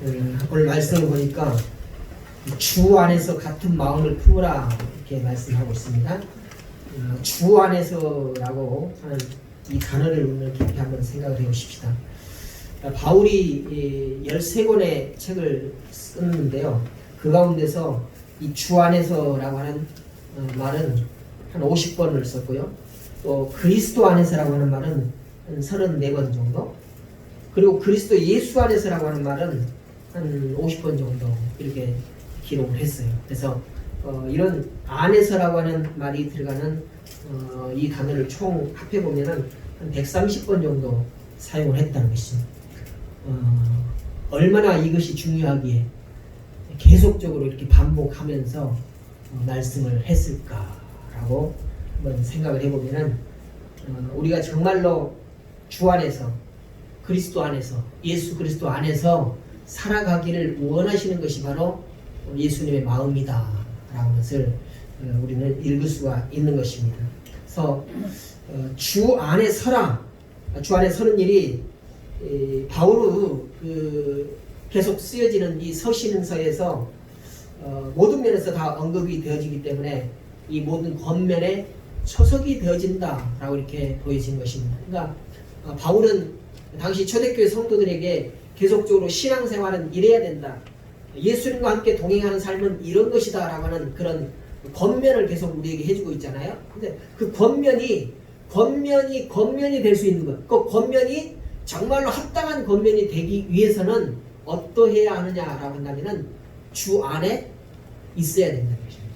오늘 말씀을 보니까 주 안에서 같은 마음을 품으라 이렇게 말씀하고 있습니다. 주 안에서라고 하는 이 단어를 오늘 깊이 한번 생각을 해보십시다. 바울이 13권의 책을 썼는데요. 그 가운데서 이 주 안에서라고 하는 말은 한 50번을 썼고요. 또 그리스도 안에서라고 하는 말은 한 34번 정도, 그리고 그리스도 예수 안에서라고 하는 말은 한 50번 정도 이렇게 기록을 했어요. 그래서 이런 안에서라고 하는 말이 들어가는 이 단어를 총 합해보면은 한 130번 정도 사용을 했다는 것입니다. 얼마나 이것이 중요하기에 계속적으로 이렇게 반복하면서 말씀을 했을까라고 한번 생각을 해보면은 우리가 정말로 주 안에서, 그리스도 안에서, 예수 그리스도 안에서 살아가기를 원하시는 것이 바로 예수님의 마음이다 라는 것을 우리는 읽을 수가 있는 것입니다. 그래서 주 안에 서라, 주 안에 서는 일이 바울은 계속 쓰여지는 이 서신서에서 모든 면에서 다 언급이 되어지기 때문에 이 모든 겉면에 초석이 되어진다라고 이렇게 보여진 것입니다. 그러니까 바울은 당시 초대교회 성도들에게 계속적으로 신앙생활은 이래야 된다, 예수님과 함께 동행하는 삶은 이런 것이다 라고 하는 그런 겉면을 계속 우리에게 해주고 있잖아요. 근데 그 겉면이 될 수 있는 것, 그 겉면이 정말로 합당한 겉면이 되기 위해서는 어떠해야 하느냐라고 한다면은 주 안에 있어야 된다는 것입니다.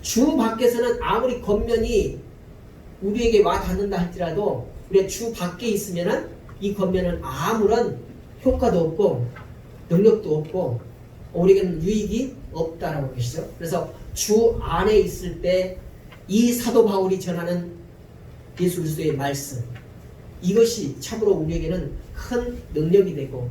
주 밖에서는 아무리 겉면이 우리에게 와 닿는다 할지라도 우리가 주 밖에 있으면은 이 겉면은 아무런 효과도 없고 능력도 없고 우리에게는 유익이 없다라는 것이죠. 그래서 주 안에 있을 때 이 사도 바울이 전하는 예수 그리스도의 말씀, 이것이 참으로 우리에게는 큰 능력이 되고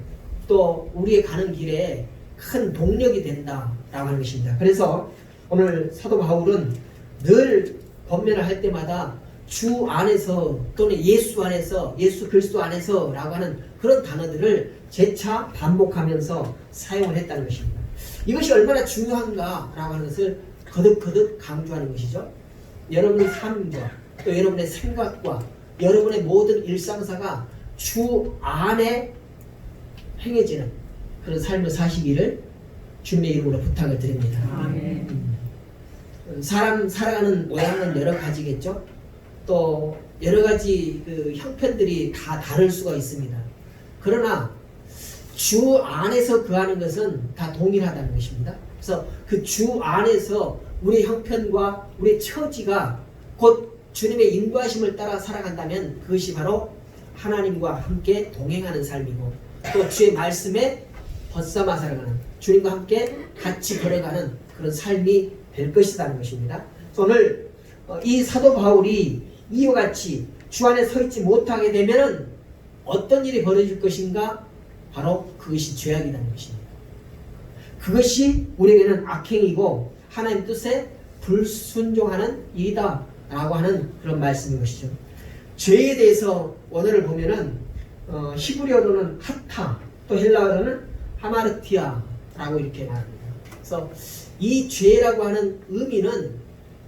또 우리의 가는 길에 큰 동력이 된다라고 하는 것입니다. 그래서 오늘 사도 바울은 늘 권면을 할 때마다 주 안에서 또는 예수 안에서, 예수 그리스도 안에서 라고 하는 그런 단어들을 재차 반복하면서 사용을 했다는 것입니다. 이것이 얼마나 중요한가 라고 하는 것을 거듭거듭 강조하는 것이죠. 여러분의 삶과 또 여러분의 생각과 여러분의 모든 일상사가 주 안에 행해지는 그런 삶을 사시기를 주님의 이름으로 부탁을 드립니다. 사람 살아가는 모양은 여러 가지겠죠. 또 여러 가지 그 형편들이 다 다를 수가 있습니다. 그러나 주 안에서 거하는 것은 다 동일하다는 것입니다. 그래서 그 주 안에서 우리의 형편과 우리의 처지가 곧 주님의 인도하심을 따라 살아간다면 그것이 바로 하나님과 함께 동행하는 삶이고 또 주의 말씀에 벗삼아 살아가는, 주님과 함께 같이 걸어가는 그런 삶이 될 것이라는 것입니다. 오늘 이 사도 바울이 이와 같이 주 안에 서 있지 못하게 되면 어떤 일이 벌어질 것인가? 바로 그것이 죄악이라는 것입니다. 그것이 우리에게는 악행이고 하나님 뜻에 불순종하는 일이다 라고 하는 그런 말씀인 것이죠. 죄에 대해서 원어를 보면은 히브리어로는 하타, 또 헬라어로는 하마르티아 라고 이렇게 말합니다. 그래서 이 죄라고 하는 의미는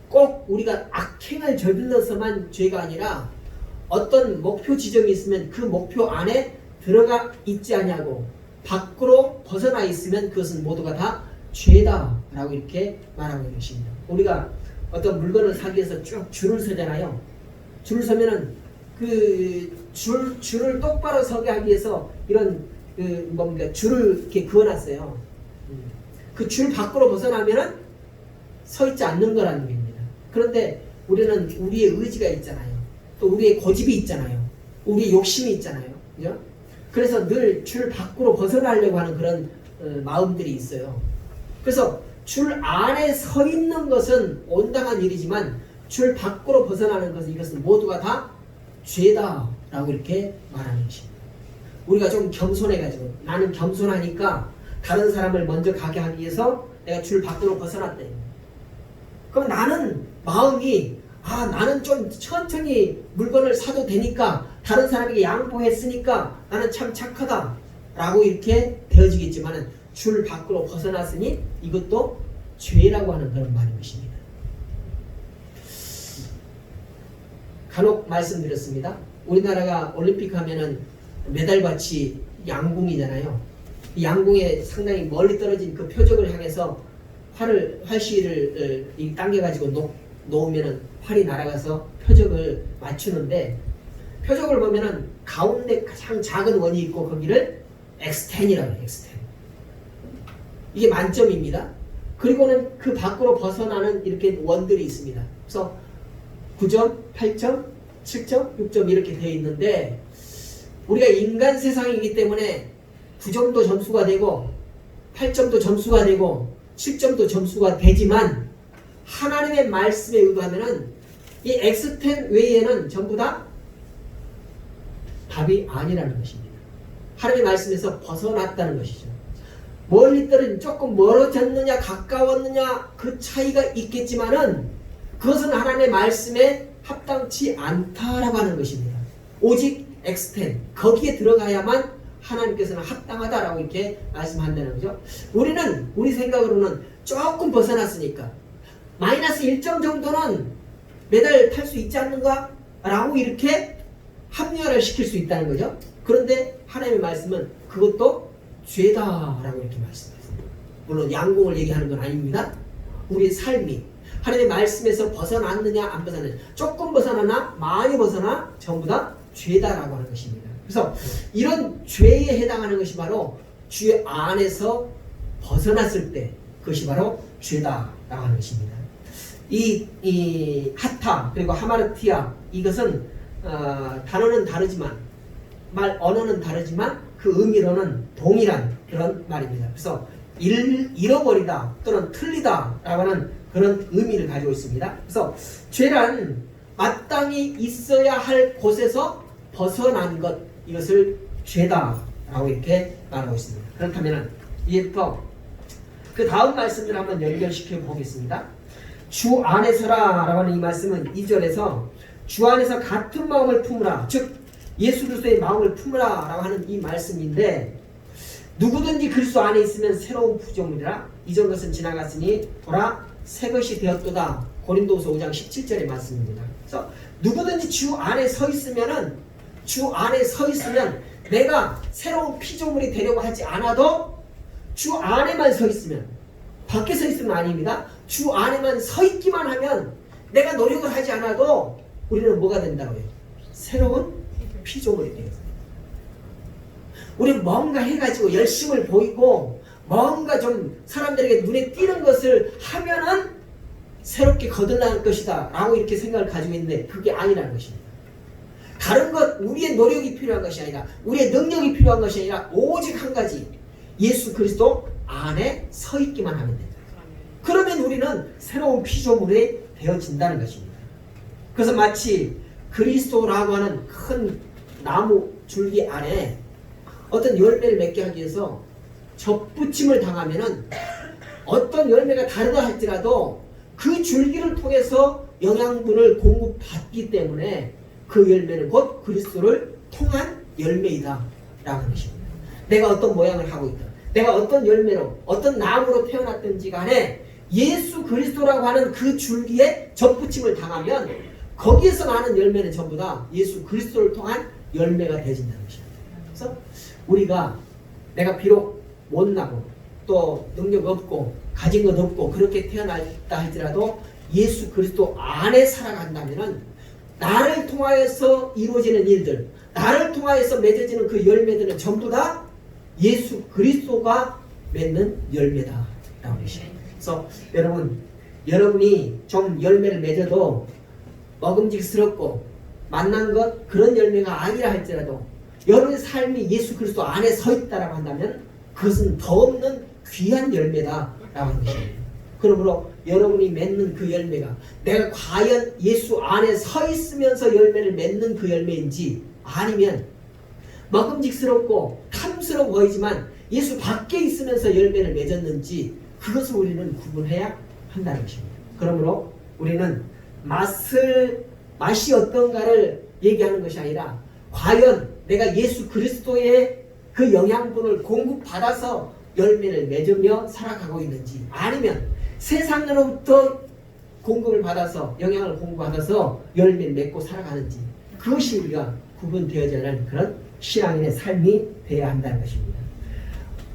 꼭 우리가 악행을 저질러서만 죄가 아니라 어떤 목표 지점이 있으면 그 목표 안에 들어가 있지 않냐고 밖으로 벗어나 있으면 그것은 모두가 다 죄다 라고 이렇게 말하고 있는 것입니다. 우리가 어떤 물건을 사기 위해서 쭉 줄을 서잖아요. 줄을 서면은 그 줄을 똑바로 서게 하기 위해서 이런 줄을 이렇게 그어놨어요. 그 줄 밖으로 벗어나면은 서 있지 않는 거라는 겁니다. 그런데 우리는 우리의 의지가 있잖아요. 또 우리의 고집이 있잖아요. 우리의 욕심이 있잖아요. 그죠? 그래서 늘 줄 밖으로 벗어나려고 하는 그런 마음들이 있어요. 그래서 줄 안에 서 있는 것은 온당한 일이지만 줄 밖으로 벗어나는 것은 이것은 모두가 다 죄다라고 이렇게 말하는 것입니다. 우리가 좀 겸손해가지고 나는 겸손하니까 다른 사람을 먼저 가게 하기 위해서 내가 줄 밖으로 벗어났대. 그럼 나는 마음이 나는 좀 천천히 물건을 사도 되니까 다른 사람에게 양보했으니까 나는 참 착하다 라고 이렇게 되어지겠지만 줄 밖으로 벗어났으니 이것도 죄라고 하는 그런 말인 것입니다. 간혹 말씀드렸습니다. 우리나라가 올림픽 하면은 메달밭이 양궁이잖아요. 이 양궁에 상당히 멀리 떨어진 그 표적을 향해서 활시를 당겨가지고 놓으면은 활이 날아가서 표적을 맞추는데, 표적을 보면은 가운데 가장 작은 원이 있고 거기를 X10이라고 해요. X10. 이게 만점입니다. 그리고는 그 밖으로 벗어나는 이렇게 원들이 있습니다. 그래서 9점, 8점, 7점, 6점 이렇게 되어 있는데, 우리가 인간 세상이기 때문에 9점도 점수가 되고 8점도 점수가 되고 7점도 점수가 되지만, 하나님의 말씀에 의하면은 이 X10 외에는 전부 다 답이 아니라는 것입니다. 하나님의 말씀에서 벗어났다는 것이죠. 멀리 떨어진, 조금 멀어졌느냐 가까웠느냐 그 차이가 있겠지만은 그것은 하나님의 말씀에 합당치 않다라고 하는 것입니다. 오직 X10 거기에 들어가야만 하나님께서는 합당하다라고 이렇게 말씀한다는 거죠. 우리는 우리 생각으로는 조금 벗어났으니까 마이너스 1점 정도는 메달 탈 수 있지 않는가? 라고 이렇게 합리화를 시킬 수 있다는 거죠. 그런데 하나님의 말씀은 그것도 죄다라고 이렇게 말씀하셨습니다. 물론 양궁을 얘기하는 건 아닙니다. 우리의 삶이 하나님의 말씀에서 벗어났느냐 안 벗어났느냐, 조금 벗어나나 많이 벗어나 전부 다 죄다라고 하는 것입니다. 그래서 이런 죄에 해당하는 것이 바로 주 안에서 벗어났을 때 그것이 바로 죄다라고 하는 것입니다. 이 하타 그리고 하마르티아, 이것은 단어는 다르지만 언어는 다르지만 그 의미로는 동일한 그런 말입니다. 그래서 잃어버리다 또는 틀리다 라고 하는 그런 의미를 가지고 있습니다. 그래서 죄란 마땅히 있어야 할 곳에서 벗어난 것, 이것을 죄다라고 이렇게 말하고 있습니다. 그렇다면 이제부터 그 다음 말씀을 한번 연결시켜 보겠습니다. 주 안에서라 라고 하는 이 말씀은 2절에서 주 안에서 같은 마음을 품으라, 즉 예수 그리스도의 마음을 품으라 라고 하는 이 말씀인데, 누구든지 그리스도 안에 있으면 새로운 구조물이라, 이전 것은 지나갔으니 보라 새 것이 되었도다. 고린도후서 5장 17절의 말씀입니다. 그래서 누구든지 주 안에 서 있으면 내가 새로운 피조물이 되려고 하지 않아도, 주 안에만 서 있으면, 밖에 서 있으면 아닙니다. 주 안에만 서 있기만 하면 내가 노력을 하지 않아도 우리는 뭐가 된다고요? 새로운 피조물이 되어요. 우리 뭔가 해가지고 열심을 보이고 뭔가 좀 사람들에게 눈에 띄는 것을 하면은 새롭게 거듭날 것이다 라고 이렇게 생각을 가지고 있는데, 그게 아니라는 것입니다. 다른 것, 우리의 노력이 필요한 것이 아니라, 우리의 능력이 필요한 것이 아니라 오직 한 가지, 예수 그리스도 안에 서 있기만 하면 된다. 그러면 우리는 새로운 피조물이 되어진다는 것입니다. 그래서 마치 그리스도라고 하는 큰 나무 줄기 안에 어떤 열매를 맺게 하기 위해서 접붙임을 당하면은 어떤 열매가 다르다 할지라도 그 줄기를 통해서 영양분을 공급받기 때문에 그 열매는 곧 그리스도를 통한 열매이다 라고 하는 것입니다. 내가 어떤 모양을 하고 있든, 내가 어떤 열매로, 어떤 나무로 태어났든지 간에 예수 그리스도라고 하는 그 줄기에 접붙임을 당하면 거기에서 나는 열매는 전부 다 예수 그리스도를 통한 열매가 되어진다는 것입니다. 그래서 우리가 내가 비록 못나고 또 능력 없고 가진 것 없고 그렇게 태어났다 할지라도 예수 그리스도 안에 살아간다면은 나를 통하여서 이루어지는 일들, 나를 통하여서 맺어지는 그 열매들은 전부 다 예수 그리스도가 맺는 열매다라고 하십니다. 그래서 여러분이 좀 열매를 맺어도 먹음직스럽고 만난 것 그런 열매가 아니라 할지라도 여러분의 삶이 예수 그리스도 안에 서 있다라고 한다면 그것은 더없는 귀한 열매다라고 하는 것입니다. 그러므로 여러분이 맺는 그 열매가 내가 과연 예수 안에 서 있으면서 열매를 맺는 그 열매인지, 아니면 먹음직스럽고 탐스러워 보이지만 예수 밖에 있으면서 열매를 맺었는지, 그것을 우리는 구분해야 한다는 것입니다. 그러므로 우리는 맛이 어떤가를 얘기하는 것이 아니라 과연 내가 예수 그리스도의 그 영양분을 공급받아서 열매를 맺으며 살아가고 있는지, 아니면 세상으로부터 공급을 받아서 영양을 공급받아서 열매를 맺고 살아가는지, 그것이 우리가 구분되어져야 하는 그런 신앙인의 삶이 되어야 한다는 것입니다.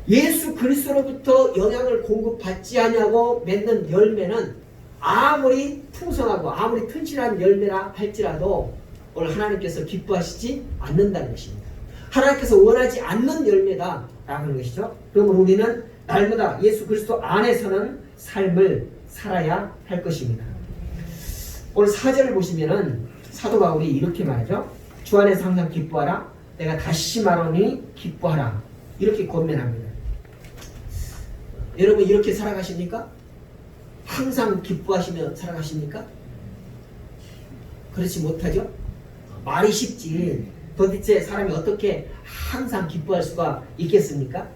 예수 그리스도로부터 영양을 공급받지 않냐고 맺는 열매는 아무리 풍성하고 아무리 튼실한 열매라 할지라도 오늘 하나님께서 기뻐하시지 않는다는 것입니다. 하나님께서 원하지 않는 열매다라고 하는 것이죠. 그러면 우리는 날마다 예수 그리스도 안에서는 삶을 살아야 할 것입니다. 오늘 4절을 보시면은 사도 바울이 이렇게 말하죠. 주 안에서 항상 기뻐하라. 내가 다시 말하니 기뻐하라. 이렇게 권면합니다. 여러분 이렇게 살아가십니까? 항상 기뻐하시며 살아가십니까? 그렇지 못하죠? 말이 쉽지 도대체 사람이 어떻게 항상 기뻐할 수가 있겠습니까?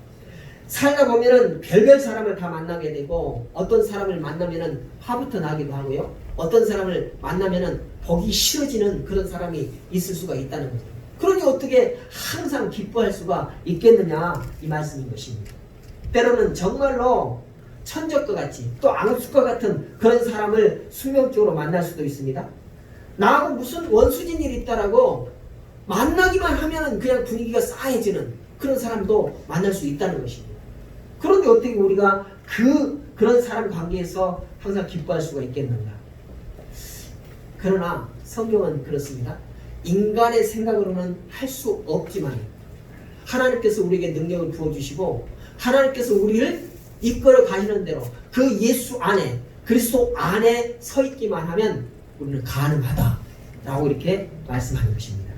살다 보면은 별별 사람을 다 만나게 되고, 어떤 사람을 만나면은 화부터 나기도 하고요, 어떤 사람을 만나면은 보기 싫어지는 그런 사람이 있을 수가 있다는 거죠. 그러니 어떻게 항상 기뻐할 수가 있겠느냐, 이 말씀인 것입니다. 때로는 정말로 천적과 같이 또 앙숙과 같은 그런 사람을 숙명적으로 만날 수도 있습니다. 나하고 무슨 원수진 일이 있다라고 만나기만 하면 그냥 분위기가 싸해지는 그런 사람도 만날 수 있다는 것입니다. 그런데 어떻게 우리가 그런 사람 관계에서 항상 기뻐할 수가 있겠는가? 그러나 성경은 그렇습니다. 인간의 생각으로는 할 수 없지만 하나님께서 우리에게 능력을 부어주시고 하나님께서 우리를 이끌어 가시는 대로 그 예수 안에, 그리스도 안에 서 있기만 하면 우리는 가능하다라고 이렇게 말씀하는 것입니다.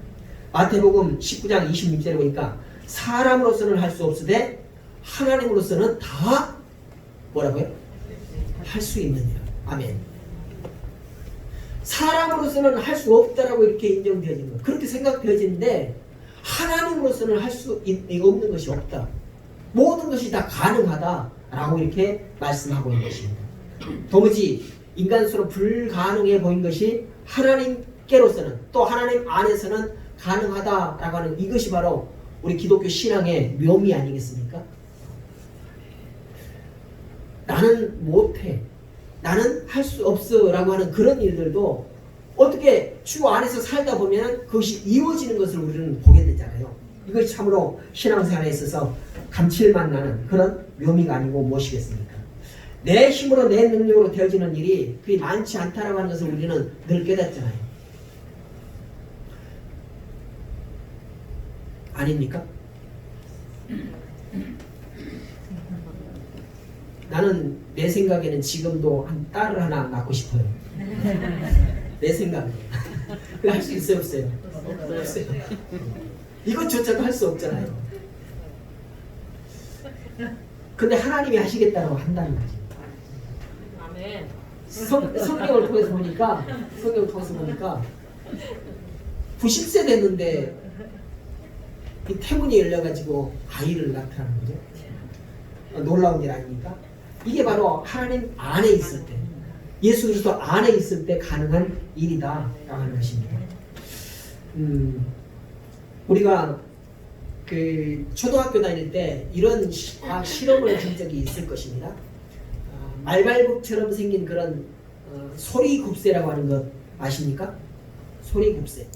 마태복음 19장 26절에 보니까 사람으로서는 할 수 없으되 하나님으로서는 다 뭐라고요? 할 수 있느니라. 아멘. 사람으로서는 할 수 없다라고 이렇게 인정되어지는 것, 그렇게 생각되어지는데 하나님으로서는 할 수 없는 것이 없다. 모든 것이 다 가능하다라고 이렇게 말씀하고 있는 것입니다. 도무지 인간수로 불가능해 보인 것이 하나님께로서는, 또 하나님 안에서는 가능하다라고 하는 이것이 바로 우리 기독교 신앙의 묘미 아니겠습니까? 나는 못해, 나는 할 수 없어 라고 하는 그런 일들도 어떻게 주 안에서 살다 보면 그것이 이루어지는 것을 우리는 보게 되잖아요. 이것이 참으로 신앙생활에 있어서 감칠맛 나는 그런 묘미가 아니고 무엇이겠습니까? 내 힘으로 내 능력으로 되어지는 일이 그게 많지 않다라고 하는 것을 우리는 늘 깨닫잖아요. 아닙니까? 나는 내 생각에는 지금도 한 딸을 하나 낳고 싶어요. 내 생각에. 그거 할 수 있어요, 없어요? 없어요. 이것조차도 할 수 없잖아요. 근데 하나님이 하시겠다고 한다는 거지. 아멘. 성경을 통해서 보니까 90세 됐는데 이 태문이 열려가지고 아이를 낳다는 거죠. 놀라운 일 아닙니까? 이게 바로 하나님 안에 있을 때, 예수 그리스도 안에 있을 때 가능한 일이다 라고 하는 것입니다. 우리가 그 초등학교 다닐 때 이런 실험을 한 적이 있을 것입니다. 말발굽처럼 생긴 그런 소리굽새라고 하는 것 아십니까? 소리굽새.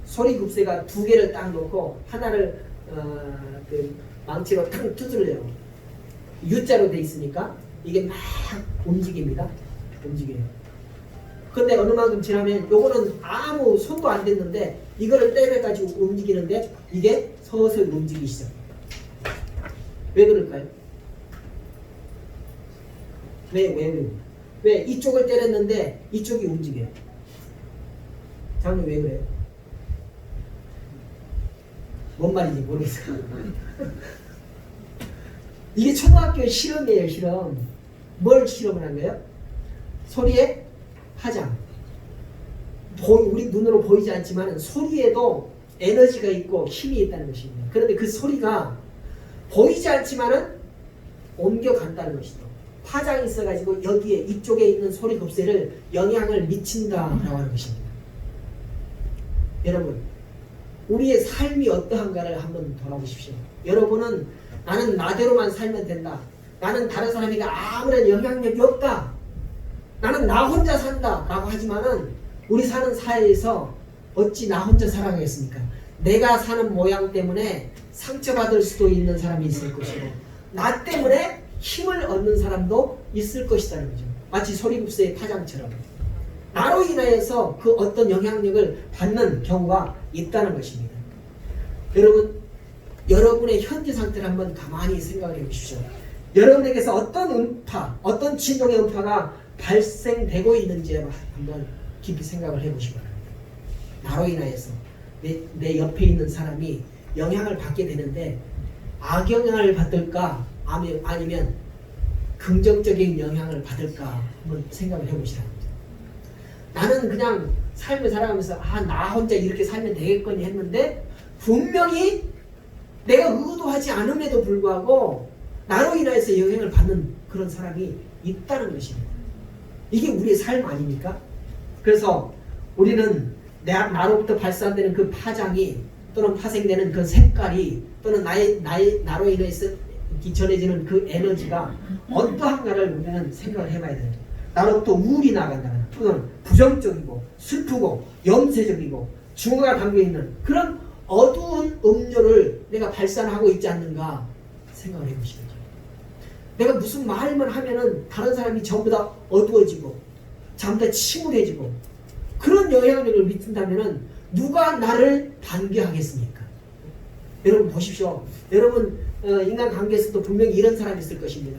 소리굽새가 두 개를 딱 놓고 하나를 그 망치로 탁 두들려요. U자로 돼 있으니까 이게 막 움직입니다. 움직여요. 근데 어느 만큼 지나면 요거는 아무 손도 안 댔는데 이거를 때려가지고 움직이는데 이게 서서히 움직이기 시작해요. 왜 그럴까요? 왜 이쪽을 때렸는데 이쪽이 움직여요? 장님 왜 그래요? 뭔 말인지 모르겠어요. 이게 초등학교 실험이에요, 실험. 뭘 실험을 한 거예요? 소리의 파장. 우리 눈으로 보이지 않지만 소리에도 에너지가 있고 힘이 있다는 것입니다. 그런데 그 소리가 보이지 않지만은 옮겨간다는 것이죠. 파장이 있어가지고 여기에 이쪽에 있는 소리급새를 영향을 미친다라고 하는 것입니다. 여러분, 우리의 삶이 어떠한가를 한번 돌아보십시오. 여러분은 나는 나대로만 살면 된다. 나는 다른 사람에게 아무런 영향력이 없다. 나는 나 혼자 산다 라고 하지만은 우리 사는 사회에서 어찌 나 혼자 살아가겠습니까? 내가 사는 모양 때문에 상처받을 수도 있는 사람이 있을 것이고 나 때문에 힘을 얻는 사람도 있을 것이라는 거죠. 마치 소리굽스의 파장처럼 나로 인하여서 그 어떤 영향력을 받는 경우가 있다는 것입니다. 여러분, 여러분의 현재 상태를 한번 가만히 생각을 해보십시오. 여러분에게서 어떤 음파, 어떤 진동의 음파가 발생되고 있는지 한번 깊이 생각을 해보시기 바랍니다. 나로 인하여서 내 옆에 있는 사람이 영향을 받게 되는데 악영향을 받을까 아니면 긍정적인 영향을 받을까 한번 생각을 해보시라는 거죠. 나는 그냥 삶을 살아가면서 나 혼자 이렇게 살면 되겠거니 했는데 분명히 내가 의도하지 않음에도 불구하고 나로 인해서 영향을 받는 그런 사람이 있다는 것입니다. 이게 우리의 삶 아닙니까? 그래서 우리는 나로부터 발산되는 그 파장이 또는 파생되는 그 색깔이 또는 나로 인해서 전해지는 그 에너지가 어떠한가를 우리는 생각을 해봐야 돼요. 나로부터 우울이 나간다거나 또는 부정적이고 슬프고 염세적이고 증오가 담겨있는 그런 어두운 음료를 내가 발산하고 있지 않는가 생각을 해보시죠. 내가 무슨 말만 하면은 다른 사람이 전부 다 어두워지고 전부 다 침울해지고 그런 영향력을 미친다면은 누가 나를 반겨하겠습니까? 여러분 보십시오. 여러분 인간관계에서도 분명히 이런 사람이 있을 것입니다.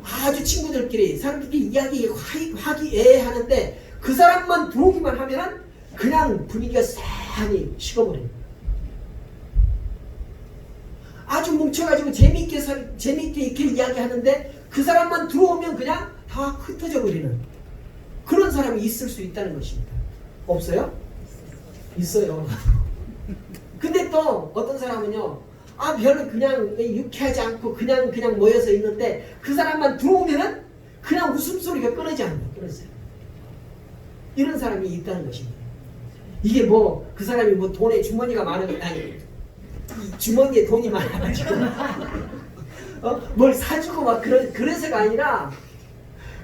아주 친구들끼리 사람들끼리 이야기 화기애애하는데 그 사람만 들어오기만 하면은 그냥 분위기가 싹하니 식어버려요. 아주 뭉쳐가지고 재미있게 이렇게 이야기하는데 그 사람만 들어오면 그냥 다 흩어져 버리는 그런 사람이 있을 수 있다는 것입니다. 없어요? 있어요. 근데 또 어떤 사람은요, 별로 그냥 유쾌하지 않고 그냥 모여서 있는데 그 사람만 들어오면은 그냥 웃음소리가 끊어지지 않아요. 끊어져요. 이런 사람이 있다는 것입니다. 이게 그 사람이 돈에 주머니가 주머니에 돈이 많아가지고 뭘 사주고 막 그래서가 아니라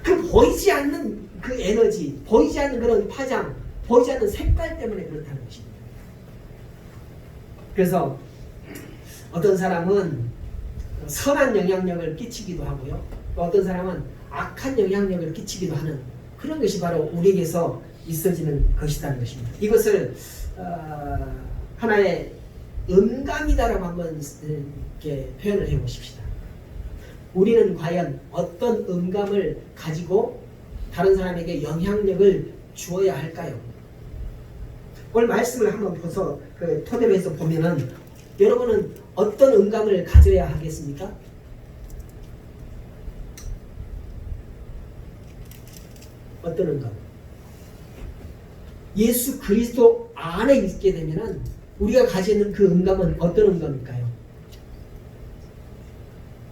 그 보이지 않는 그 에너지, 보이지 않는 그런 파장, 보이지 않는 색깔 때문에 그렇다는 것입니다. 그래서 어떤 사람은 선한 영향력을 끼치기도 하고요. 또 어떤 사람은 악한 영향력을 끼치기도 하는 그런 것이 바로 우리에게서 있어지는 것이라는 것입니다. 이것을 하나의 음감이다라고 한번 이렇게 표현을 해보십시다. 우리는 과연 어떤 음감을 가지고 다른 사람에게 영향력을 주어야 할까요? 오늘 말씀을 한번 보서 토대로 해서 보면은 여러분은 어떤 음감을 가져야 하겠습니까? 어떤 음감? 예수 그리스도 안에 있게 되면은 우리가 가지는 그 음감은 어떤 음감일까요?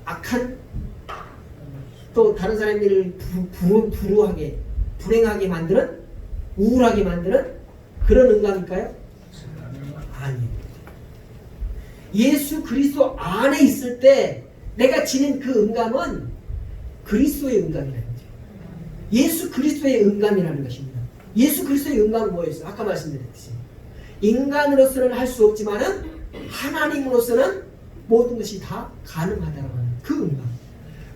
악한? 또 다른 사람들을 불우하게, 불행하게 만드는? 우울하게 만드는 그런 음감일까요? 아니에요. 예수 그리스도 안에 있을 때 내가 지닌 그 음감은 그리스도의 음감이라는 거죠. 예수 그리스도의 음감이라는 것입니다. 예수 그리스도의 음감은 뭐였어요? 아까 말씀드렸듯이 인간으로서는 할 수 없지만은 하나님으로서는 모든 것이 다 가능하다고 하는 그 음감.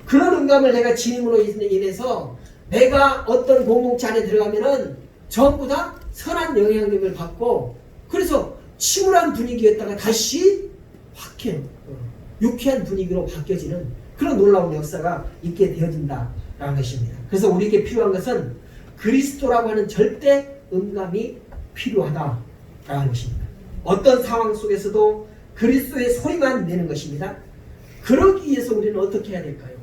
그런 음감을 내가 지님으로 인해서 내가 어떤 공동체 안에 들어가면은 전부 다 선한 영향력을 받고 그래서 침울한 분위기였다가 다시 확해 유쾌한 분위기로 바뀌어지는 그런 놀라운 역사가 있게 되어진다라는 것입니다. 그래서 우리에게 필요한 것은 그리스도라고 하는 절대 음감이 필요하다라는 것입니다. 어떤 상황 속에서도 그리스도의 소리만 내는 것입니다. 그러기 위해서 우리는 어떻게 해야 될까요?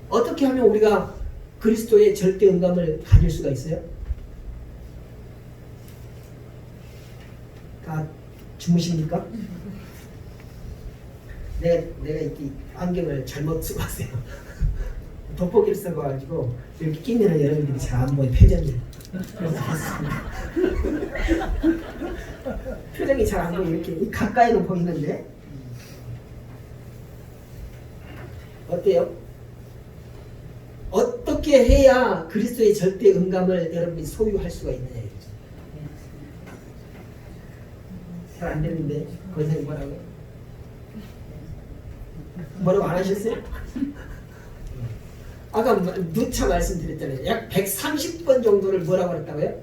어떻게 하면 우리가 그리스도의 절대 음감을 가질 수가 있어요? 다 주무십니까? 내가 이렇게 안경을 잘못 쓰고 왔어요. 돋보기를 써가지고 이렇게 끼면은 여러분들이 잘 안 보여. 표정이 그래서 봤습니다. 표정이 잘 안 보여. 이렇게 가까이는 보이는데 어때요? 어떻게 해야 그리스도의 절대 음감을 여러분이 소유할 수가 있느냐 이거죠. 잘 안 되는데 권사님 뭐라고 안 하셨어요? 아까 누차 말씀드렸잖아요. 약 130번 정도를 뭐라고 그랬다고요?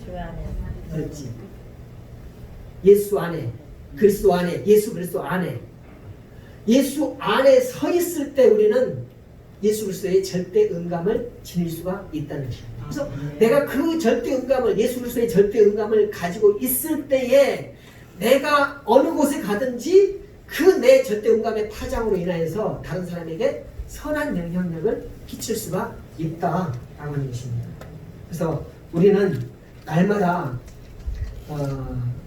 주 안에 그렇지. 예수 안에, 그리스도 안에, 예수 그리스도 안에. 예수 안에 서 있을 때 우리는 예수 그리스도의 절대 음감을 지닐 수가 있다는 것입니다. 그래서 내가 그 절대 음감을, 예수 그리스도의 절대 음감을 가지고 있을 때에 내가 어느 곳에 가든지 그 내 절대 음감의 파장으로 인하여서 다른 사람에게 선한 영향력을 끼칠 수가 있다라고 하는 것입니다. 그래서 우리는 날마다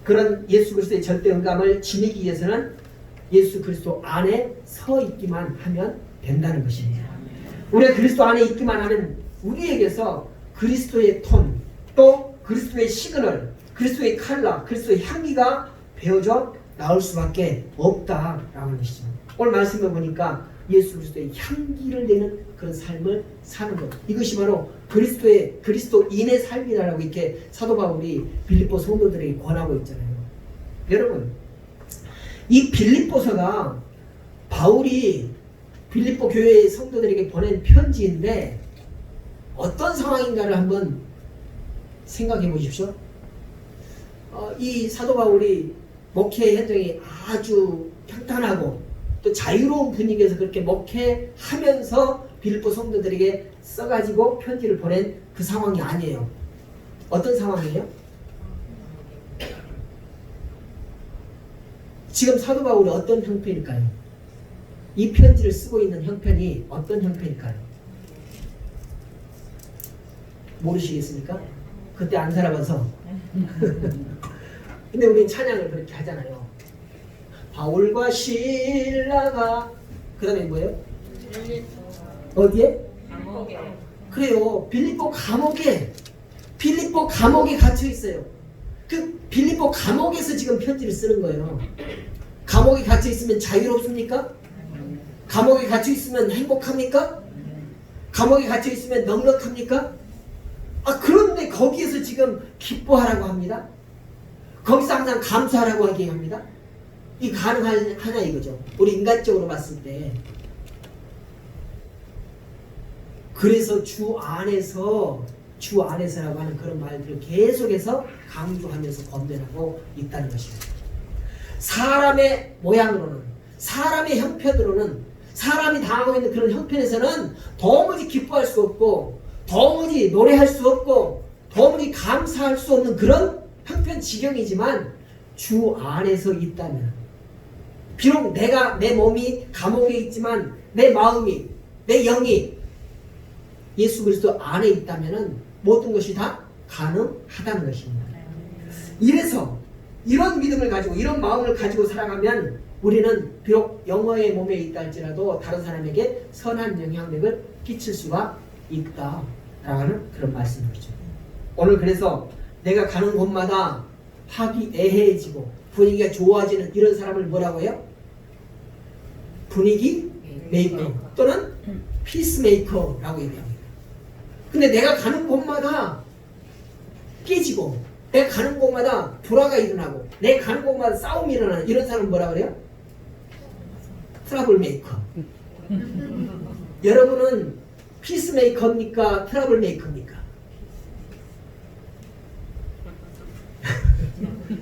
그런 예수 그리스도의 절대 음감을 지니기 위해서는 예수 그리스도 안에 서 있기만 하면 된다는 것입니다. 우리가 그리스도 안에 있기만 하면 우리에게서 그리스도의 톤, 또 그리스도의 시그널, 그리스도의 컬러, 그리스도의 향기가 배어져 나올 수밖에 없다라고 하는 것이죠. 오늘 말씀을 보니까 예수 그리스도의 향기를 내는 그런 삶을 사는 것, 이것이 바로 그리스도인의 삶이라고 이렇게 사도 바울이 빌립보 성도들에게 권하고 있잖아요. 여러분, 이 빌립보서가 바울이 빌립보 교회의 성도들에게 보낸 편지인데 어떤 상황인가를 한번 생각해 보십시오. 이 사도 바울이 목회 현장이 아주 평탄하고 또 자유로운 분위기에서 그렇게 목회하면서 빌립보 성도들에게 써가지고 편지를 보낸 그 상황이 아니에요. 어떤 상황이에요? 지금 사도 바울이 어떤 형편일까요? 이 편지를 쓰고 있는 형편이 어떤 형편일까요? 모르시겠습니까? 그때 안 살아봐서. 근데 우리 찬양을 그렇게 하잖아요. 바울과 실라가 그 다음에 뭐예요? 어디에? 감옥에 그래요. 빌립보 감옥에 갇혀 있어요. 그 빌립보 감옥에서 지금 편지를 쓰는 거예요. 감옥에 갇혀 있으면 자유롭습니까? 감옥에 갇혀 있으면 행복합니까? 감옥에 갇혀 있으면 넉넉합니까? 그런데 거기에서 지금 기뻐하라고 합니다. 거기서 항상 감사하라고 하게 합니다. 이 가능하냐 이거죠. 우리 인간적으로 봤을 때. 그래서 주 안에서라고 하는 그런 말들을 계속해서 강조하면서 권면하고 있다는 것입니다. 사람의 모양으로는, 사람의 형편으로는, 사람이 당하고 있는 그런 형편에서는 도무지 기뻐할 수 없고 도무지 노래할 수 없고 도무지 감사할 수 없는 그런 형편 지경이지만 주 안에서 있다면, 비록 내 몸이 감옥에 있지만 내 마음이, 내 영이 예수 그리스도 안에 있다면 모든 것이 다 가능하다는 것입니다. 이래서 이런 믿음을 가지고 이런 마음을 가지고 살아가면 우리는 비록 영어의 몸에 있다 할지라도 다른 사람에게 선한 영향력을 끼칠 수가 있다라는 그런 말씀이죠. 오늘 그래서 내가 가는 곳마다 화기애애해지고 분위기가 좋아지는 이런 사람을 뭐라고 해요? 분위기 메이커 또는 피스메이커라고 얘기합니다. 근데 내가 가는 곳마다 깨지고 내가 가는 곳마다 불화가 일어나고 내가 가는 곳마다 싸움이 일어나는 이런 사람은 뭐라 그래요? 트러블 메이커. 여러분은 피스메이커입니까? 트러블 메이커입니까?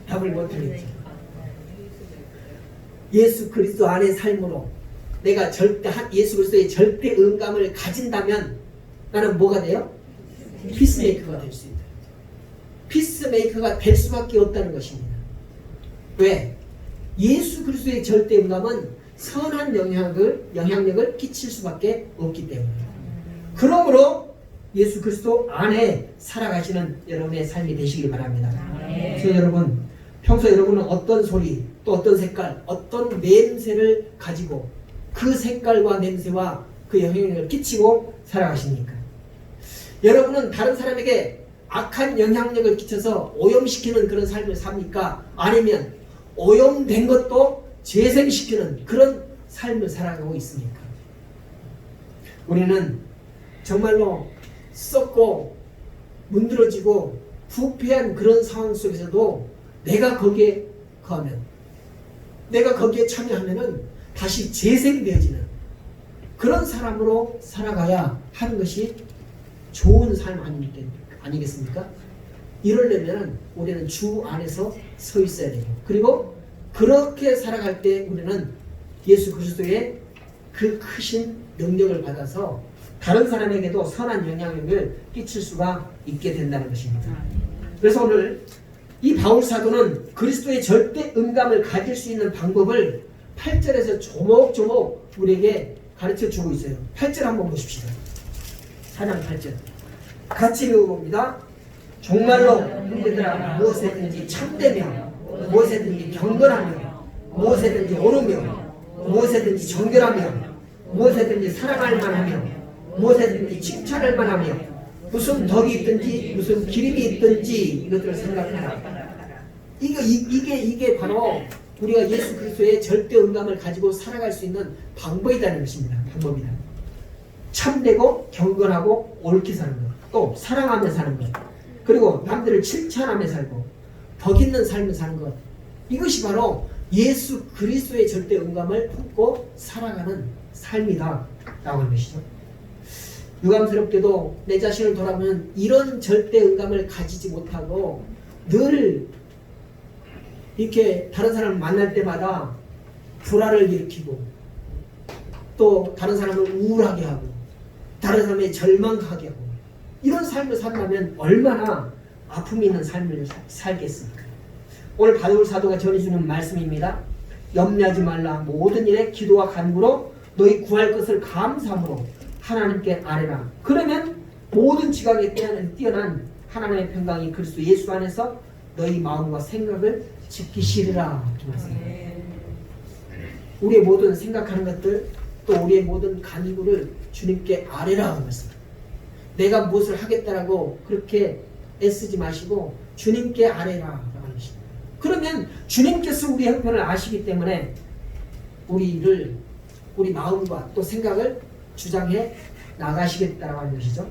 답을 못하겠죠. 예수 그리스도 안의 삶으로 내가 예수 그리스도의 절대 음감을 가진다면 나는 뭐가 돼요? 피스메이커가 될 수 있다. 피스메이커가 될 수밖에 없다는 것입니다. 왜? 예수 그리스도의 절대 음감은 선한 영향력을 끼칠 수밖에 없기 때문에. 그러므로 예수 그리스도 안에 살아가시는 여러분의 삶이 되시길 바랍니다. 그래서 여러분, 평소 여러분은 어떤 소리, 또 어떤 색깔, 어떤 냄새를 가지고 그 색깔과 냄새와 그 영향력을 끼치고 살아가십니까? 여러분은 다른 사람에게 악한 영향력을 끼쳐서 오염시키는 그런 삶을 삽니까? 아니면 오염된 것도 재생시키는 그런 삶을 살아가고 있습니까? 우리는 정말로 썩고 문드러지고 부패한 그런 상황 속에서도 내가 거기에 거하면, 내가 거기에 참여하면은 다시 재생되어지는 그런 사람으로 살아가야 하는 것이 좋은 삶 아니겠습니까? 이러려면 우리는 주 안에서 서 있어야 되고, 그리고 그렇게 살아갈 때 우리는 예수 그리스도의 그 크신 능력을 받아서 다른 사람에게도 선한 영향력을 끼칠 수가 있게 된다는 것입니다. 그래서 오늘 이 바울 사도는 그리스도의 절대 음감을 가질 수 있는 방법을 8절에서 조목조목 우리에게 가르쳐 주고 있어요. 8절 한번 보십시다. 4장 8절 같이 읽어봅니다. 정말로 형제들아 무엇이든지 참되며 무엇이든지 경건하며 무엇이든지 옳으며 무엇이든지 정결하며 무엇이든지 사랑할 만하며 무엇이든지 칭찬할 만하며 무슨 덕이 있든지 무슨 기름이 있든지 이것들을 생각하라. 이게 바로 우리가 예수 그리스도의 절대 음감을 가지고 살아갈 수 있는 방법이라는 것입니다. 방법이다. 참되고 경건하고 옳게 사는 것, 또 사랑하며 사는 것, 그리고 남들을 칭찬하며 살고 덕 있는 삶을 사는 것, 이것이 바로 예수 그리스도의 절대 음감을 품고 살아가는 삶이다 라고 하는 것이죠. 유감스럽게도 내 자신을 돌아보면 이런 절대 음감을 가지지 못하고 늘 이렇게 다른 사람을 만날 때마다 불화를 일으키고 또 다른 사람을 우울하게 하고 다른 사람의 절망하게 하고 이런 삶을 산다면 얼마나 아픔이 있는 삶을 살겠습니까? 오늘 바울 사도가 전해주는 말씀입니다. 염려하지 말라. 모든 일에 기도와 간구로 너희 구할 것을 감사함으로 하나님께 아뢰라. 그러면 모든 지각에 뛰어난 하나님의 평강이 그리스도 예수 안에서 너희 마음과 생각을 지키시리라. 우리의 모든 생각하는 것들 또 우리의 모든 간구를 주님께 아뢰라 하는 말씀. 내가 무엇을 하겠다라고 그렇게 애쓰지 마시고 주님께 아뢰라 하는 것입니다. 그러면 주님께서 우리 형편을 아시기 때문에 우리 마음과 또 생각을 주장해 나가시겠다라고 하는 것이죠.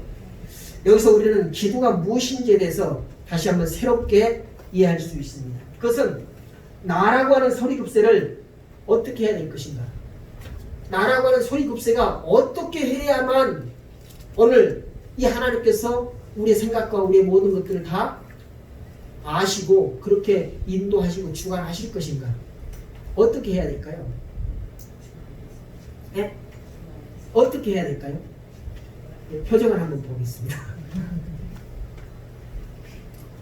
여기서 우리는 기도가 무엇인지에 대해서 다시 한번 새롭게 이해할 수 있습니다. 그것은 나라고 하는 소리급세를 어떻게 해야 될 것인가? 나라고 하는 소리급세가 어떻게 해야만 오늘 이 하나님께서 우리의 생각과 우리의 모든 것들을 다 아시고 그렇게 인도하시고 주관하실 것인가? 어떻게 해야 될까요? 네? 어떻게 해야 될까요? 표정을 한번 보겠습니다.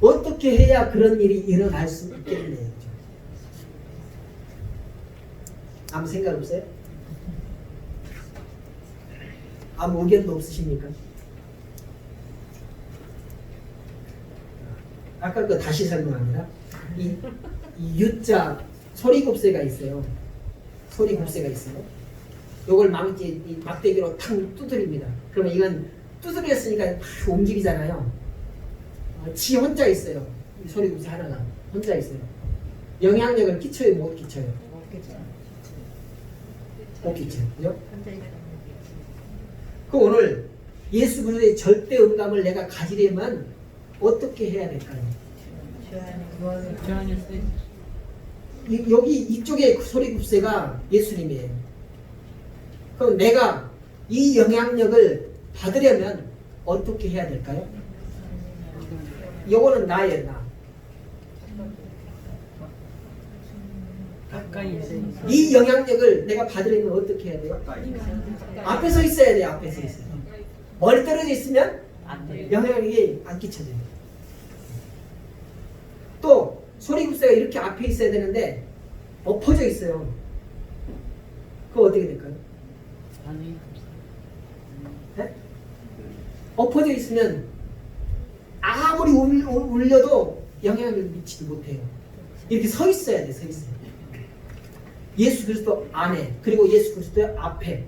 어떻게 해야 그런 일이 일어날 수 있겠네요. 아무 생각 없어요? 아무 의견도 없으십니까? 아까 그 다시 설명합니다. 이 U자 소리곱새가 있어요. 소리곱새가 있어요. 요걸 막대기로 탕 두드립니다. 그러면 이건 두드렸으니까 막 움직이잖아요. 지 혼자 있어요. 이 소리곱새 하나가 혼자 있어요. 영향력을 끼쳐요, 못 끼쳐요? 못 끼쳐요. 그죠? 그 오늘 예수 그리스도의 절대 음감을 내가 가지려면 어떻게 해야 될까요? 여기 이쪽에 소리급새가 예수님이에요. 그럼 내가 이 영향력을 받으려면 어떻게 해야 될까요? 요거는 나예요, 나. 이 영향력을 내가 받으려면 어떻게 해야 돼요? 앞에 서 있어야 돼요. 앞에 서 있어요. 멀리 떨어져 있으면 영향력이 안 끼쳐져요. 또 소리급새가 이렇게 앞에 있어야 되는데 엎어져 있어요. 그거 어떻게 될까요? 네? 엎어져 있으면 아무리 울려도 영향력을 미치지 못해요. 이렇게 서 있어야 돼. 서 있어요. 예수 그리스도 안에 그리고 예수 그리스도 앞에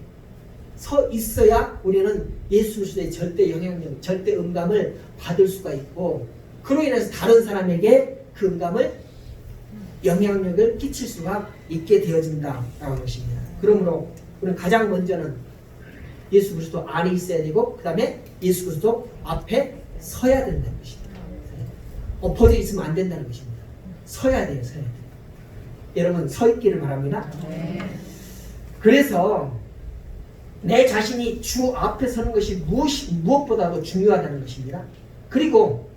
서 있어야 우리는 예수 그리스도의 절대 영향력, 절대 음감을 받을 수가 있고, 그로 인해서 다른 사람에게 그 음감을 영향력을 끼칠 수가 있게 되어진다라고 하는 것입니다. 그러므로 우리는 가장 먼저는 예수 그리스도 안에 있어야 되고, 그 다음에 예수 그리스도 앞에 서야 된다는 것입니다. 엎어져 있으면 안 된다는 것입니다. 서야 돼요, 서야 돼요. 여러분, 서 있기를 바랍니다. 그래서 내 자신이 주 앞에 서는 것이 무엇보다도 중요하다는 것입니다. 그리고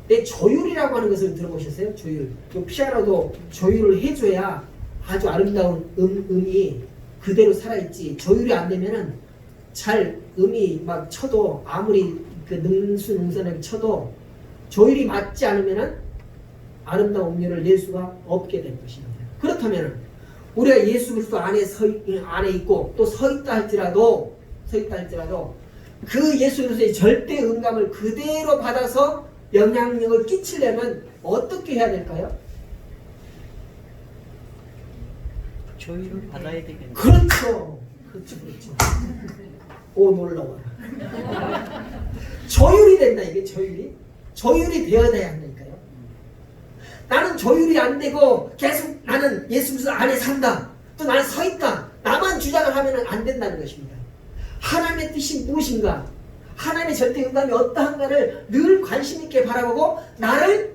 내 조율이라고 하는 것을 들어보셨어요? 조율. 이 피아노도 조율을 해줘야 아주 아름다운 음이 그대로 살아있지. 조율이 안 되면은 잘 음이 막 쳐도 아무리 그 능수능선하게 쳐도 조율이 맞지 않으면은 아름다운 음료를 낼 수가 없게 될 것입니다. 그렇다면은 우리가 예수 그리스도 안에 있고 또 서 있다 할지라도 그 예수 그리스도의 절대 음감을 그대로 받아서 영향력을 끼치려면 어떻게 해야 될까요? 조율을 받아야 되겠네요. 그렇죠. 오, 놀라워라. 조율이 된다, 이게 조율이 되어야 한다니까요. 나는 조율이 안 되고 계속 나는 예수 그리스도 안에 산다, 또 나는 서 있다, 나만 주장을 하면 안 된다는 것입니다. 하나님의 뜻이 무엇인가, 하나님의 절대 음감이 어떠한가를 늘 관심 있게 바라보고 나를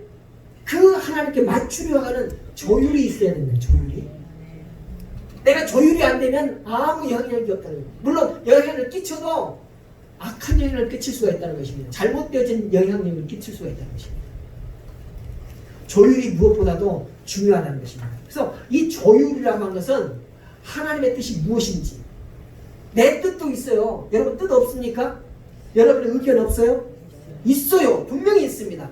그 하나님께 맞추려 하는 조율이 있어야 된다. 조율이. 내가 조율이 안 되면 아무 영향력이 없다는 거예요. 물론 영향력을 끼쳐도 악한 영향을 끼칠 수가 있다는 것입니다. 잘못되어진 영향력을 끼칠 수가 있다는 것입니다. 조율이 무엇보다도 중요하다는 것입니다. 그래서 이 조율이라고 하는 것은 하나님의 뜻이 무엇인지, 내 뜻도 있어요. 여러분 뜻 없습니까? 여러분의 의견 없어요? 있어요. 분명히 있습니다.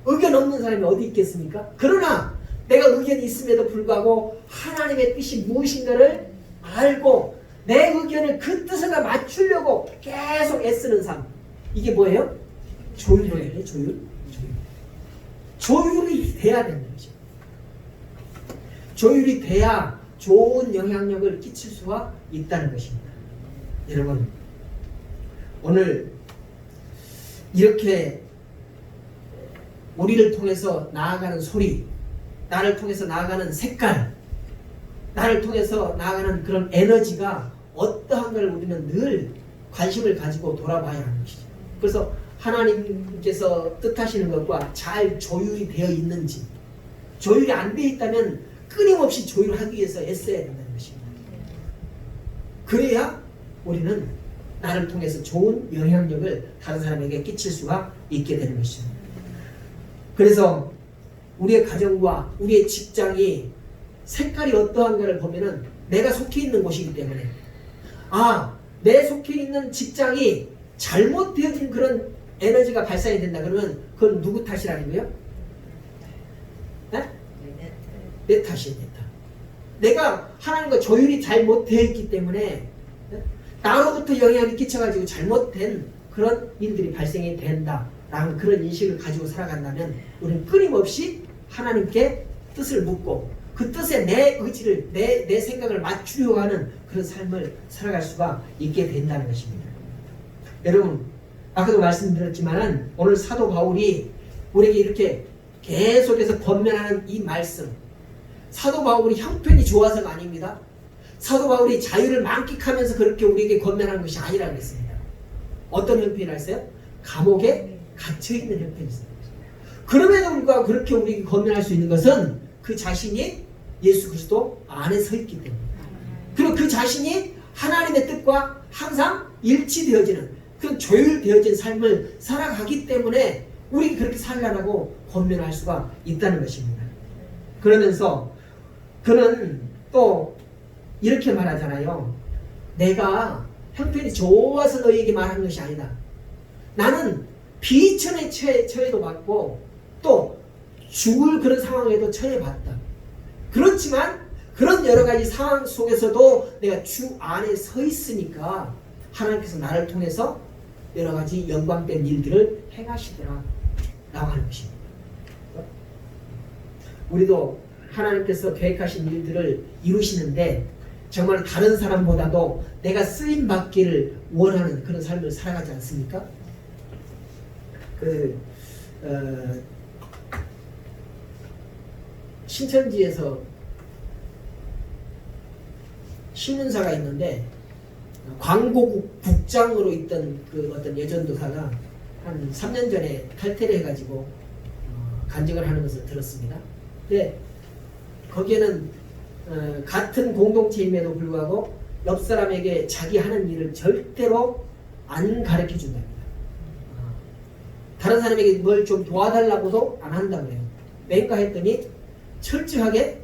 의견 없는 사람이 어디 있겠습니까? 그러나 내가 의견이 있음에도 불구하고 하나님의 뜻이 무엇인가를 알고 내 의견을 그 뜻에다 맞추려고 계속 애쓰는 삶, 이게 뭐예요? 조율이에요. 조율이 돼야 되는 거죠. 조율이 돼야 좋은 영향력을 끼칠 수가 있다는 것입니다. 여러분, 오늘 이렇게 우리를 통해서 나아가는 소리, 나를 통해서 나아가는 색깔, 나를 통해서 나아가는 그런 에너지가 어떠한가를 우리는 늘 관심을 가지고 돌아봐야 하는 것이죠. 그래서 하나님께서 뜻하시는 것과 잘 조율이 되어 있는지, 조율이 안 되어 있다면 끊임없이 조율하기 위해서 애써야 된다는 것입니다. 그래야 우리는 나를 통해서 좋은 영향력을 다른 사람에게 끼칠 수가 있게 되는 것이죠. 그래서 우리의 가정과 우리의 직장이 색깔이 어떠한가를 보면은 내가 속해 있는 곳이기 때문에, 내 속해 있는 직장이 잘못되어진 그런 에너지가 발산이 된다 그러면 그건 누구 탓이라고요? 네? 내 탓이에요. 내 탓. 내가 하나님과 조율이 잘못되어 있기 때문에 나로부터 영향을 끼쳐가지고 잘못된 그런 일들이 발생이 된다라는 그런 인식을 가지고 살아간다면 우리는 끊임없이 하나님께 뜻을 묻고 그 뜻에 내 의지를, 내 생각을 맞추려고 하는 그런 삶을 살아갈 수가 있게 된다는 것입니다. 여러분, 아까도 말씀드렸지만 오늘 사도 바울이 우리에게 이렇게 계속해서 권면하는 이 말씀, 사도 바울이 형편이 좋아서가 아닙니다. 사도 바울이 자유를 만끽하면서 그렇게 우리에게 권면하는 것이 아니라고 했습니다. 어떤 형편이 있어요? 감옥에 갇혀있는 형편이 있습니다. 그럼에도 불구하고 그렇게 우리에게 권면할 수 있는 것은 그 자신이 예수 그리스도 안에 서 있기 때문에, 그리고 그 자신이 하나님의 뜻과 항상 일치되어지는 그런 조율되어진 삶을 살아가기 때문에 우리에게 그렇게 살라고 권면할 수가 있다는 것입니다. 그러면서 그는 또 이렇게 말하잖아요. 내가 형편이 좋아서 너희에게 말하는 것이 아니다. 나는 비천에 처해도 봤고 또 죽을 그런 상황에도 처해봤다. 그렇지만 그런 여러 가지 상황 속에서도 내가 주 안에 서 있으니까 하나님께서 나를 통해서 여러 가지 영광된 일들을 행하시더라 라고 하는 것입니다. 우리도 하나님께서 계획하신 일들을 이루시는데 정말 다른 사람보다도 내가 쓰임 받기를 원하는 그런 삶을 살아가지 않습니까? 신천지에서 신문사가 있는데 광고국 국장으로 있던 그 어떤 예전도사가 한 3년 전에 탈퇴를 해가지고 간직을 하는 것을 들었습니다. 근데 거기에는 같은 공동체임에도 불구하고 옆 사람에게 자기 하는 일을 절대로 안 가르쳐 준답니다. 다른 사람에게 뭘 좀 도와달라고도 안 한다고 해요. 왠가 했더니 철저하게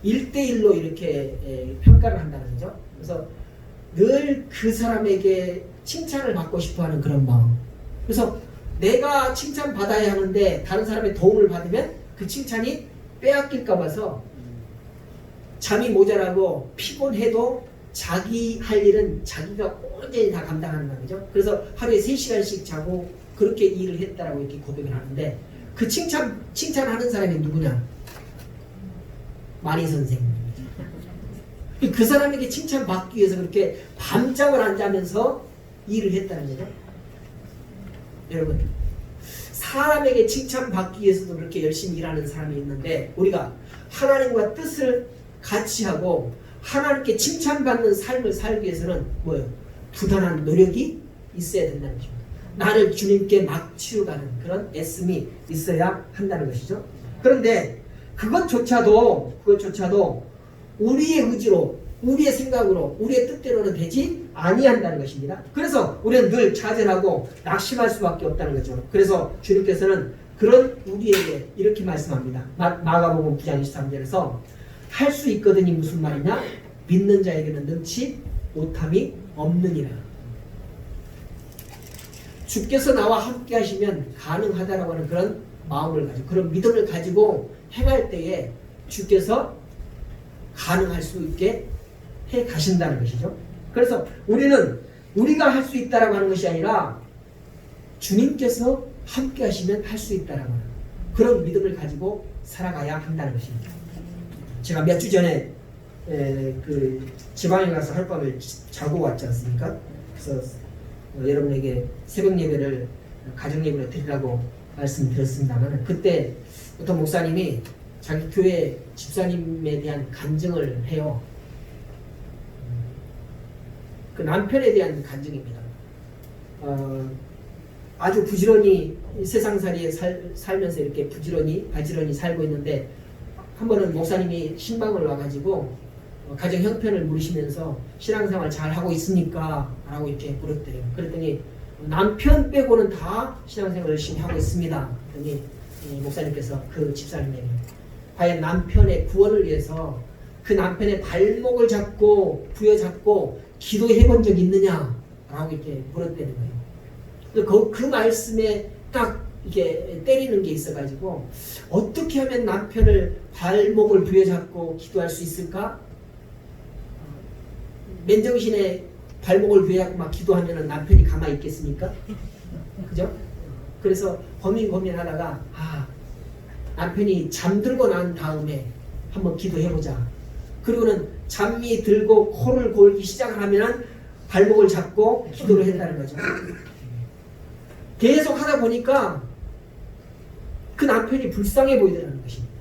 1대1로 이렇게 평가를 한다는 거죠. 그래서 늘 그 사람에게 칭찬을 받고 싶어 하는 그런 마음. 그래서 내가 칭찬받아야 하는데 다른 사람의 도움을 받으면 그 칭찬이 빼앗길까 봐서 잠이 모자라고 피곤해도 자기 할 일은 자기가 온전히 다 감당하는 거죠. 그래서 하루에 3시간씩 자고 그렇게 일을 했다라고 이렇게 고백을 하는데 그 칭찬하는 사람이 누구냐? 마리 선생님이죠. 그 사람에게 칭찬받기 위해서 그렇게 밤잠을 안 자면서 일을 했다는 거죠. 여러분, 사람에게 칭찬받기 위해서도 그렇게 열심히 일하는 사람이 있는데 우리가 하나님과 뜻을 같이 하고 하나님께 칭찬받는 삶을 살기 위해서는 뭐예요? 부단한 노력이 있어야 된다는 것입니다. 나를 주님께 막 치유가는 그런 애씀이 있어야 한다는 것이죠. 그런데 그것조차도 우리의 의지로, 우리의 생각으로, 우리의 뜻대로는 되지 아니한다는 것입니다. 그래서 우리는 늘 좌절하고 낙심할 수밖에 없다는 거죠. 그래서 주님께서는 그런 우리에게 이렇게 말씀합니다. 마가복음 9장 23절에서 할 수 있거든이 무슨 말이냐? 믿는 자에게는 능치 못함이 없느니라. 주께서 나와 함께 하시면 가능하다라고 하는 그런 마음을 가지고 그런 믿음을 가지고 행할 때에 주께서 가능할 수 있게 해 가신다는 것이죠. 그래서 우리는 우리가 할 수 있다라고 하는 것이 아니라 주님께서 함께 하시면 할 수 있다라고 하는 그런 믿음을 가지고 살아가야 한다는 것입니다. 제가 몇 주 전에 그 지방에 가서 하룻밤을 자고 왔지 않습니까? 그래서 여러분에게 새벽 예배를 가정 예배를 드리라고 말씀드렸습니다만 그때 어떤 목사님이 자기 교회 집사님에 대한 간증을 해요. 그 남편에 대한 간증입니다. 아주 부지런히 세상살이에 살면서 이렇게 바지런히 살고 있는데 한 번은 목사님이 신방을 와가지고 가정 형편을 물으시면서 신앙생활 잘 하고 있습니까? 라고 이렇게 물었대요. 그랬더니 남편 빼고는 다 신앙생활 열심히 하고 있습니다. 그랬더니 목사님께서 그 집사님에게 과연 남편의 구원을 위해서 그 남편의 발목을 잡고 부여잡고 기도해 본 적이 있느냐? 라고 이렇게 물었다는 거예요. 그 말씀에 딱 이렇게 때리는 게 있어가지고 어떻게 하면 남편을 발목을 부여잡고 기도할 수 있을까? 맨정신에 발목을 부여잡고 막 기도하면 남편이 가만히 있겠습니까? 그죠? 그래서 고민하다가 남편이 잠들고 난 다음에 한번 기도해보자. 그리고는 잠이 들고 코를 골기 시작을 하면 발목을 잡고 기도를 했다는 거죠. 계속 하다 보니까 그 남편이 불쌍해 보이더라는 것입니다.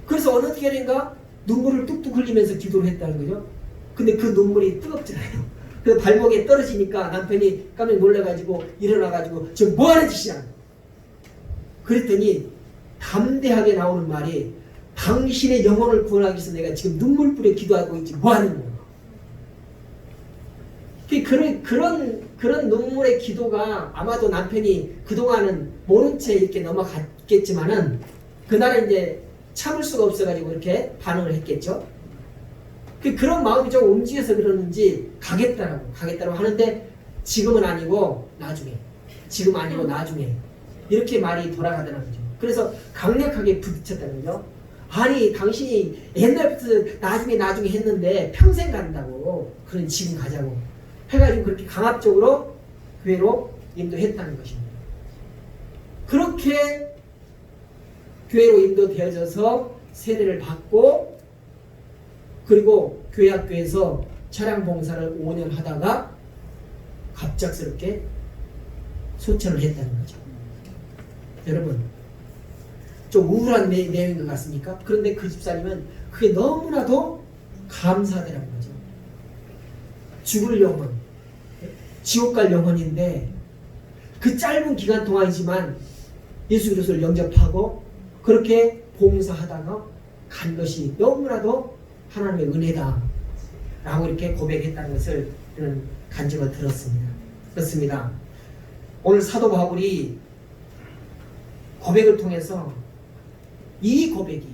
그래서 어느 계인가 눈물을 뚝뚝 흘리면서 기도를 했다는 거죠. 근데 그 눈물이 뜨겁잖아요. 그 발목에 떨어지니까 남편이 깜짝 놀라가지고 일어나가지고 지금 뭐하는 짓이야? 그랬더니 담대하게 나오는 말이 당신의 영혼을 구원하기 위해서 내가 지금 눈물 뿌려 기도하고 있지 뭐하는 거야? 그런 눈물의 기도가 아마도 남편이 그동안은 모른 채 이렇게 넘어갔겠지만은 그날은 이제 참을 수가 없어가지고 이렇게 반응을 했겠죠. 그런 마음이 좀 움직여서 그러는지 가겠다라고 하는데 지금은 아니고 나중에, 지금 아니고 나중에 이렇게 말이 돌아가더라는 거죠. 그래서 강력하게 부딪혔다는 거죠. 아니 당신이 옛날부터 나중에 했는데 평생 간다고 그런 지금 가자고 해가지고 그렇게 강압적으로 교회로 인도했다는 것입니다. 그렇게 교회로 인도되어져서 세례를 받고 그리고 교회 학교에서 차량 봉사를 5년 하다가 갑작스럽게 소천을 했다는 거죠. 여러분, 좀 우울한 내용인 것 같습니까? 그런데 그 집사님은 그게 너무나도 감사하더라는 거죠. 죽을 영혼, 지옥 갈 영혼인데 그 짧은 기간 동안이지만 예수 그리스도를 영접하고 그렇게 봉사하다가 간 것이 너무나도 하나님의 은혜다 라고 이렇게 고백했다는 것을 저는 간증을 들었습니다. 그렇습니다. 오늘 사도 바울이 고백을 통해서 이 고백이